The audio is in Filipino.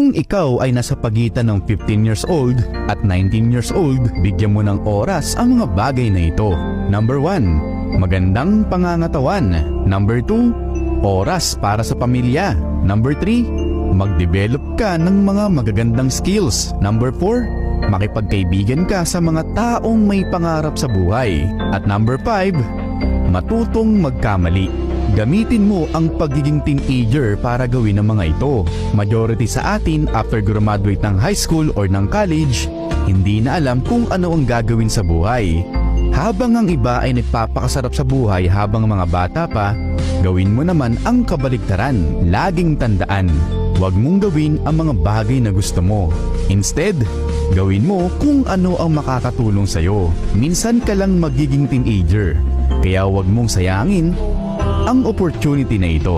Kung ikaw ay nasa pagitan ng 15 years old at 19 years old, bigyan mo ng oras ang mga bagay na ito. Number 1, magandang pangangatawan. Number 2, oras para sa pamilya. Number 3, mag-develop ka ng mga magagandang skills. Number 4, makipagkaibigan ka sa mga taong may pangarap sa buhay. At number 5, matutong magkamali. Gamitin mo ang pagiging teenager para gawin ang mga ito. Majority sa atin after graduate ng high school or ng college, hindi na alam kung ano ang gagawin sa buhay. Habang ang iba ay nagpapakasarap sa buhay habang mga bata pa, gawin mo naman ang kabaligtaran. Laging tandaan, huwag mong gawin ang mga bagay na gusto mo. Instead, gawin mo kung ano ang makakatulong sa'yo. Minsan ka lang magiging teenager, kaya huwag mong sayangin ang opportunity na ito.